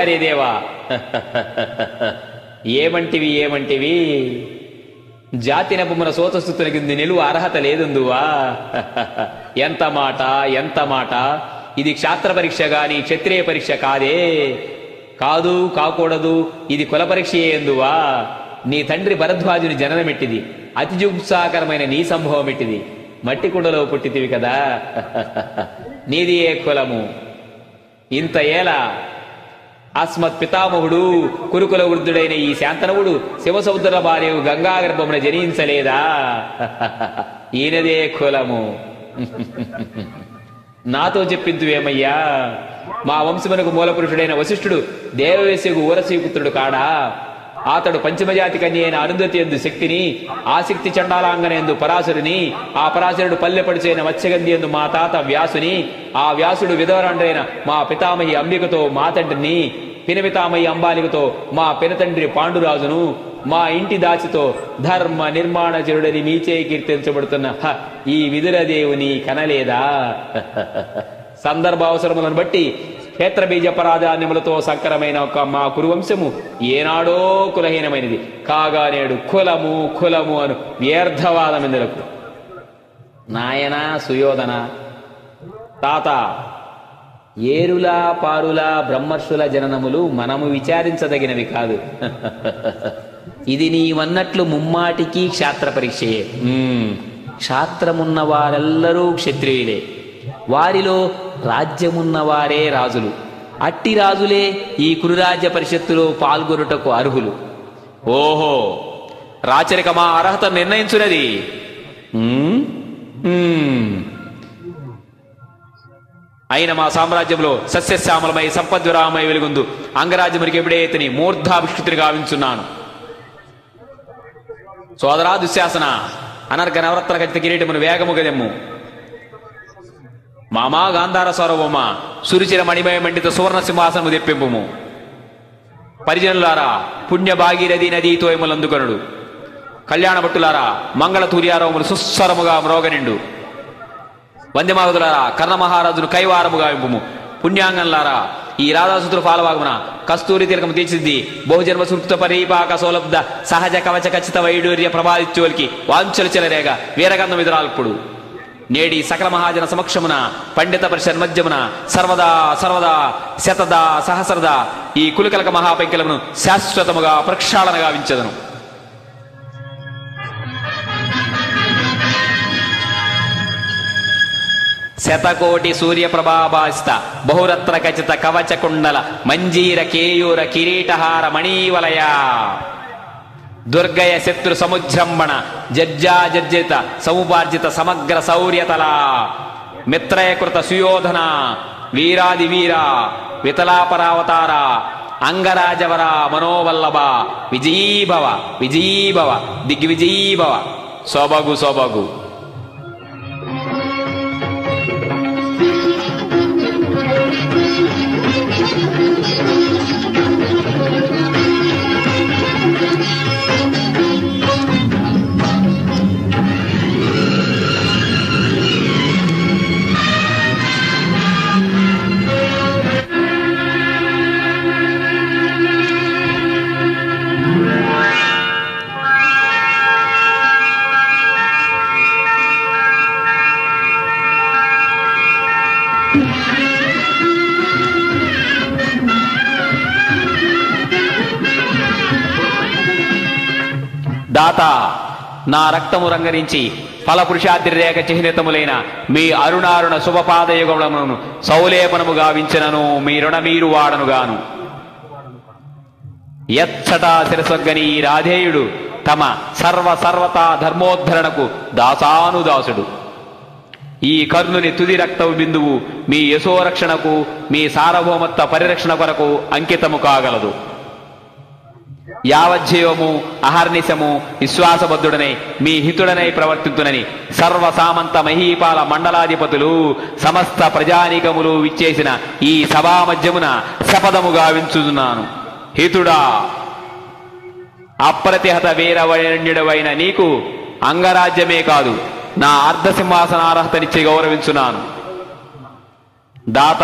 ఆచార్యదేవా ఏమంటివి జాతి నపమున సోతస్థుతునికి నిలువ అర్హత లేదుందువా ఎంత మాట ఇది క్షాత్ర పరీక్ష గాని క్షత్రియ పరీక్ష కాదే కాకూడదు ఇది కుల పరీక్షయే ఎందువా నీ తండ్రి భరద్వాజుని జననమెట్టిది అతి జుగుప్సాకరమైన నీ సంభవం ఎట్టిది మట్టి కుండలో పుట్టితివి కదా నీది ఏ కులము ఇంత ఏలా అస్మత్ పితామహుడు కురుకుల వృద్ధుడైన ఈ శాంతనవుడు శివసముద్ర భార్య గంగా గర్భమున జనించలేదా ఈయనదే కులము నాతో చెప్పింతువేమయ్యా మా వంశమునకు మూలపురుషుడైన వశిష్ఠుడు దేవవేశకు ఊరసీపుత్రుడు కాడా అతడు పంచమజాతి కన్య అయిన అరుంధతి ఎందు శక్తిని ఆ శక్తి చండాలాంగనందు పరాశరుని ఆ పరాశరుడు పల్లెపడిచైన మత్స్యగంధి ఎందు మా తాత వ్యాసుని ఆ వ్యాసుడు విధవరాండ్రైన మా పితామహి అంబికతో మా తండ్రిని పినపితామహి అంబాలికతో మా పినతండ్రి పాండురాజును మా ఇంటి దాచితో ధర్మ నిర్మాణచరుడని మీచే కీర్తించబడుతున్న ఈ విదురదేవుని కనలేదా సందర్భావసరములను బట్టి క్షేత్రబీజ పరాజాన్యములతో సంకరమైన ఒక మా కురువంశము ఏనాడో కులహీనమైనది కాగా నేడు కులము అను వ్యర్థవాదమెందులకు నాయనా సుయోధన తాత ఏరులా పారులా బ్రహ్మర్షుల జననములు మనము విచారించదగినవి కాదు ఇది నీవన్నట్లు ముమ్మాటికి క్షాత్ర పరీక్షయే క్షాత్రమున్న వారెల్లరూ క్షత్రియులే వారిలో రాజ్యమున్నవారే రాజులు అట్టి రాజులే ఈ కురురాజ్య పరిషత్తులో పాల్గొనుటకు అర్హులు ఓహో రాచరికమా అర్హత నిర్ణయించున్నది అయిన మా సామ్రాజ్యంలో సస్యశ్యామలమై సంపద్విరామై వెలుగుందు అంగరాజ్యమునికి ఎప్పుడైతని మూర్ధాభిష్టితుని గావించున్నాను సోదరా దుశ్శాసన అనర్ఘ నవరత్న ఖచ్చిత కిరీటమును వేగముగదెమ్ము మామా గాంధార సౌరభమా సురుచిర మణిమయ మండిత సువర్ణ సింహాసనము తెప్పింపుము పరిజనులారా పుణ్య భాగీరథి నదీతో ఎములందుకొనుడు కళ్యాణ భట్టులారా మంగళ తూర్యారవములు సుస్వరముగా మ్రోగనిండు వంద్యమాగదులారా కర్ణమహారాజును కైవారముగా వింపుము పుణ్యాంగంలారా ఈ రాధాసుతులు పాలవాగమున కస్తూరి తిలకము తీర్చిది బహుజన్మ సుకృత పరీపాక సౌలబ్ధ సహజ కవచ ఖచ్చిత వైడూర్య ప్రభాదిత్యులకి వాంఛలు చెలరేగ వీరగంధం ఎదురాల్పుడు నేడి సకల మహాజన సమక్షమున పండిత పరిషత్ మధ్యమున సర్వదా శతదా సహస్రదా ఈ కులికలక మహాపెంకిలమును శాశ్వతముగా ప్రక్షాళన గావించదను శతకోటి సూర్యప్రభాభాసిత బహురత్న ఖచిత కవచ కుండల మంజీర కేయూర కిరీటహార మణీవలయ దుర్గయ శత్రు సముజ్రంభణ జర్జిత సముపార్జిత సమగ్ర శౌర్యతల మిత్రయకృత సుయోధన వీరాది వీర వితలాపరావతార అంగరాజవర మనోవల్లభ విజయీభవ దిగ్విజయీభవ సొబగు దాత నా రక్తము రంగరించి ఫలపురుషాద్రిరేఖ చిహ్నితములైన మీ అరుణారుణ శుభపాదయుగములను సౌలేపనము గావించినను మీ రుణమీరు వాడనుగాను ఎచ్చటా శిరసొగ్గని రాధేయుడు తమ సర్వతా ధర్మోద్ధరణకు దాసానుదాసుడు ఈ కర్ణుని తుది రక్తవు బిందువు మీ యశోరక్షణకు మీ సార్వభౌమత్వ పరిరక్షణ కొరకు అంకితము కాగలదు యావజ్జీవము అహర్నిశము విశ్వాసబద్ధుడనై మీ హితుడనై ప్రవర్తితునని సర్వసామంత మహీపాల మండలాధిపతులు సమస్త ప్రజానీకములు విచ్చేసిన ఈ సభా మధ్యమున శపథముగా వించుతున్నాను హితుడా అప్రతిహత వీరవరణ్యుడవైన నీకు అంగరాజ్యమే కాదు నా అర్ధసింహాసనార్హతనిచ్చి గౌరవించున్నాను దాత